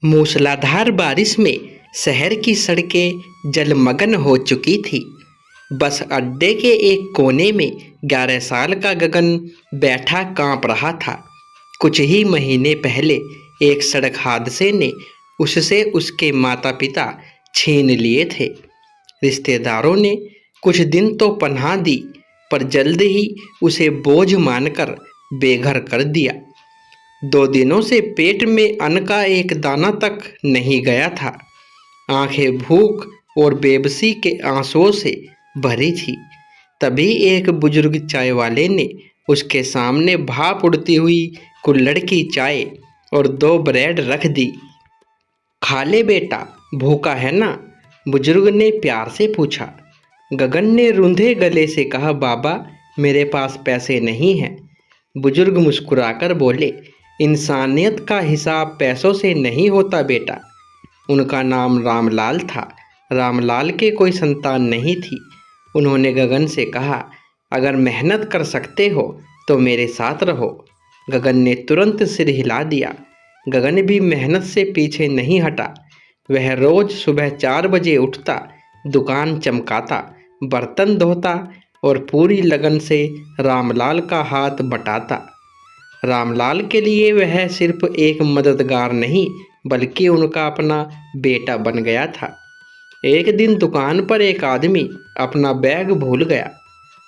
मूसलाधार बारिश में शहर की सड़कें जलमग्न हो चुकी थी। बस अड्डे के एक कोने में 11 साल का गगन बैठा कांप रहा था। कुछ ही महीने पहले एक सड़क हादसे ने उससे उसके माता पिता छीन लिए थे। रिश्तेदारों ने कुछ दिन तो पनाह दी, पर जल्द ही उसे बोझ मानकर बेघर कर दिया। 2 दिनों से पेट में अन्न का एक दाना तक नहीं गया था। आंखें भूख और बेबसी के आंसुओं से भरी थी। तभी एक बुजुर्ग चाय वाले ने उसके सामने भाप उड़ती हुई कुल्हड़ की चाय और 2 ब्रेड रख दी। खा ले बेटा, भूखा है ना? बुजुर्ग ने प्यार से पूछा। गगन ने रूंधे गले से कहा, बाबा, मेरे पास पैसे नहीं हैं। बुजुर्ग मुस्कुराकर बोले, इंसानियत का हिसाब पैसों से नहीं होता बेटा। उनका नाम रामलाल था। रामलाल के कोई संतान नहीं थी। उन्होंने गगन से कहा, अगर मेहनत कर सकते हो तो मेरे साथ रहो। गगन ने तुरंत सिर हिला दिया। गगन भी मेहनत से पीछे नहीं हटा। वह रोज सुबह 4 बजे उठता, दुकान चमकाता, बर्तन धोता और पूरी लगन से रामलाल का हाथ बटाता। रामलाल के लिए वह सिर्फ एक मददगार नहीं, बल्कि उनका अपना बेटा बन गया था। एक दिन दुकान पर एक आदमी अपना बैग भूल गया।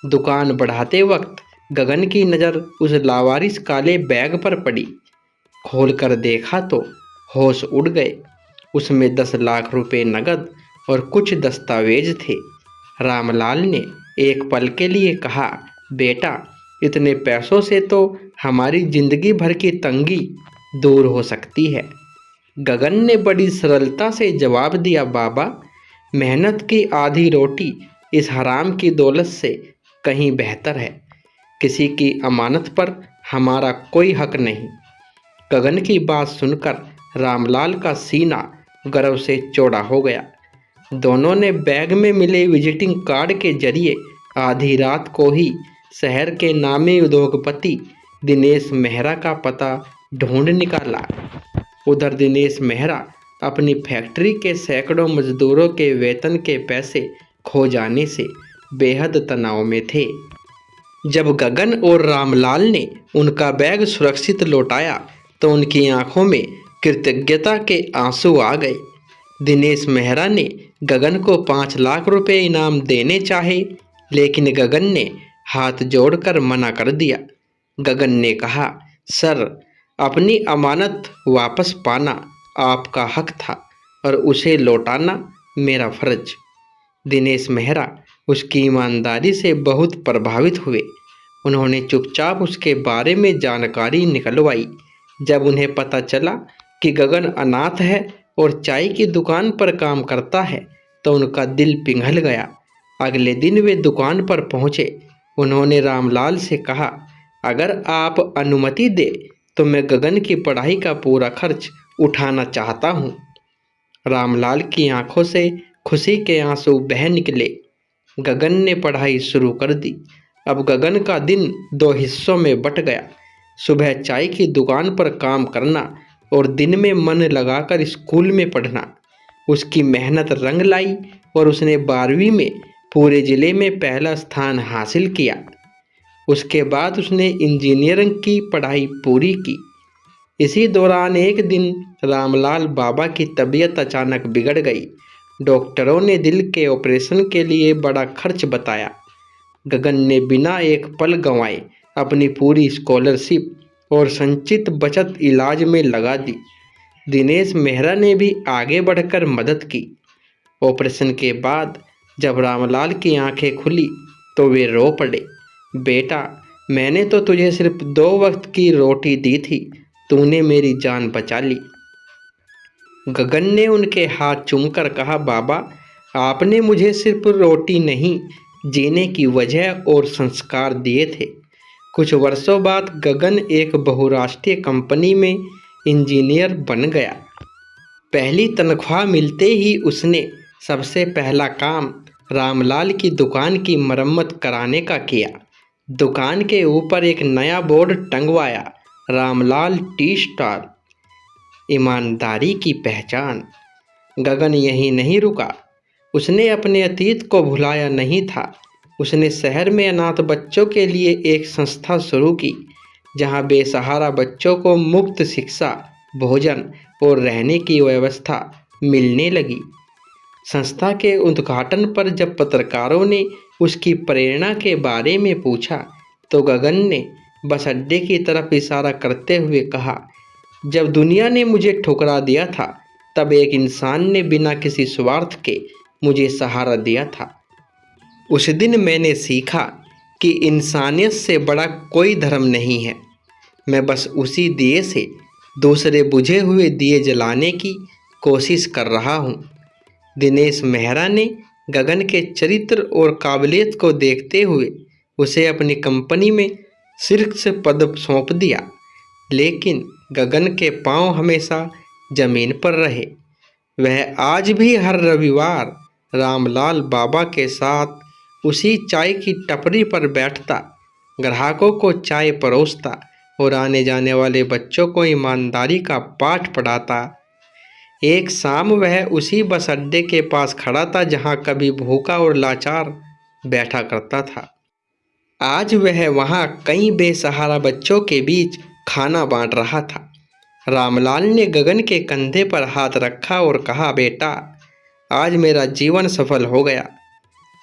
दुकान बढ़ाते वक्त गगन की नज़र उस लावारिस काले बैग पर पड़ी। खोलकर देखा तो होश उड़ गए। उसमें 10 लाख रुपए नकद और कुछ दस्तावेज थे। रामलाल ने एक पल के लिए कहा, बेटा, इतने पैसों से तो हमारी जिंदगी भर की तंगी दूर हो सकती है। गगन ने बड़ी सरलता से जवाब दिया, बाबा, मेहनत की आधी रोटी इस हराम की दौलत से कहीं बेहतर है। किसी की अमानत पर हमारा कोई हक नहीं। गगन की बात सुनकर रामलाल का सीना गर्व से चौड़ा हो गया। दोनों ने बैग में मिले विजिटिंग कार्ड के जरिए आधी रात को ही शहर के नामी उद्योगपति दिनेश मेहरा का पता ढूंढ निकाला। उधर दिनेश मेहरा अपनी फैक्ट्री के सैकड़ों मजदूरों के वेतन के पैसे खो जाने से बेहद तनाव में थे। जब गगन और रामलाल ने उनका बैग सुरक्षित लौटाया तो उनकी आंखों में कृतज्ञता के आंसू आ गए। दिनेश मेहरा ने गगन को 5 लाख रुपए इनाम देने चाहे, लेकिन गगन ने हाथ जोड़कर मना कर दिया। गगन ने कहा, सर, अपनी अमानत वापस पाना आपका हक था और उसे लौटाना मेरा फर्ज। दिनेश मेहरा उसकी ईमानदारी से बहुत प्रभावित हुए। उन्होंने चुपचाप उसके बारे में जानकारी निकलवाई। जब उन्हें पता चला कि गगन अनाथ है और चाय की दुकान पर काम करता है तो उनका दिल पिघल गया। अगले दिन वे दुकान पर पहुंचे। उन्होंने रामलाल से कहा, अगर आप अनुमति दे तो मैं गगन की पढ़ाई का पूरा खर्च उठाना चाहता हूं। रामलाल की आंखों से खुशी के आंसू बह निकले। गगन ने पढ़ाई शुरू कर दी। अब गगन का दिन 2 हिस्सों में बट गया। सुबह चाय की दुकान पर काम करना और दिन में मन लगाकर स्कूल में पढ़ना। उसकी मेहनत रंग लाई और उसने 12वीं में पूरे ज़िले में पहला स्थान हासिल किया। उसके बाद उसने इंजीनियरिंग की पढ़ाई पूरी की। इसी दौरान एक दिन रामलाल बाबा की तबीयत अचानक बिगड़ गई। डॉक्टरों ने दिल के ऑपरेशन के लिए बड़ा खर्च बताया। गगन ने बिना एक पल गंवाए अपनी पूरी स्कॉलरशिप और संचित बचत इलाज में लगा दी। दिनेश मेहरा ने भी आगे बढ़कर मदद की। ऑपरेशन के बाद जब रामलाल की आंखें खुली तो वे रो पड़े। बेटा, मैंने तो तुझे सिर्फ 2 वक्त की रोटी दी थी, तूने मेरी जान बचा ली। गगन ने उनके हाथ चूमकर कहा, बाबा, आपने मुझे सिर्फ रोटी नहीं, जीने की वजह और संस्कार दिए थे। कुछ वर्षों बाद गगन एक बहुराष्ट्रीय कंपनी में इंजीनियर बन गया। पहली तनख्वाह मिलते ही उसने सबसे पहला काम रामलाल की दुकान की मरम्मत कराने का किया। दुकान के ऊपर एक नया बोर्ड टंगवाया, रामलाल टी स्टॉल। ईमानदारी की पहचान। गगन यहीं नहीं रुका। उसने अपने अतीत को भुलाया नहीं था। उसने शहर में अनाथ बच्चों के लिए एक संस्था शुरू की, जहां बेसहारा बच्चों को मुफ्त शिक्षा, भोजन और रहने की व्यवस्था मिलने लगी। संस्था के उद्घाटन पर जब पत्रकारों ने उसकी प्रेरणा के बारे में पूछा, तो गगन ने बस अड्डे की तरफ इशारा करते हुए कहा, जब दुनिया ने मुझे ठुकरा दिया था, तब एक इंसान ने बिना किसी स्वार्थ के मुझे सहारा दिया था। उस दिन मैंने सीखा कि इंसानियत से बड़ा कोई धर्म नहीं है। मैं बस उसी दिए से दूसरे बुझे हुए दिए जलाने की कोशिश कर रहा हूँ। दिनेश मेहरा ने गगन के चरित्र और काबिलियत को देखते हुए उसे अपनी कंपनी में शीर्ष पद सौंप दिया, लेकिन गगन के पांव हमेशा जमीन पर रहे। वह आज भी हर रविवार रामलाल बाबा के साथ उसी चाय की टपरी पर बैठता, ग्राहकों को चाय परोसता और आने जाने वाले बच्चों को ईमानदारी का पाठ पढ़ाता। एक शाम वह उसी बस अड्डे के पास खड़ा था जहां कभी भूखा और लाचार बैठा करता था। आज वह वहां कई बेसहारा बच्चों के बीच खाना बांट रहा था। रामलाल ने गगन के कंधे पर हाथ रखा और कहा, बेटा, आज मेरा जीवन सफल हो गया।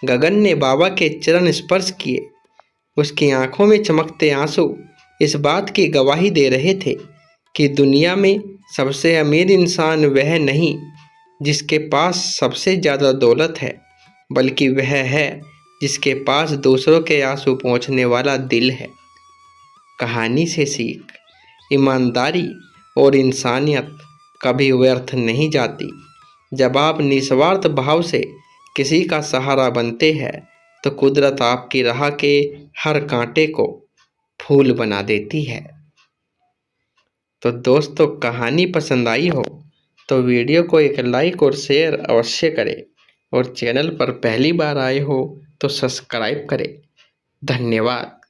गगन ने बाबा के चरण स्पर्श किए। उसकी आंखों में चमकते आंसू इस बात की गवाही दे रहे थे कि दुनिया में सबसे अमीर इंसान वह नहीं जिसके पास सबसे ज़्यादा दौलत है, बल्कि वह है जिसके पास दूसरों के आंसू पोंछने वाला दिल है। कहानी से सीख, ईमानदारी और इंसानियत कभी व्यर्थ नहीं जाती। जब आप निस्वार्थ भाव से किसी का सहारा बनते हैं, तो कुदरत आपकी राह के हर कांटे को फूल बना देती है। तो दोस्तों, कहानी पसंद आई हो तो वीडियो को एक लाइक और शेयर अवश्य करें, और चैनल पर पहली बार आए हो तो सब्सक्राइब करें। धन्यवाद।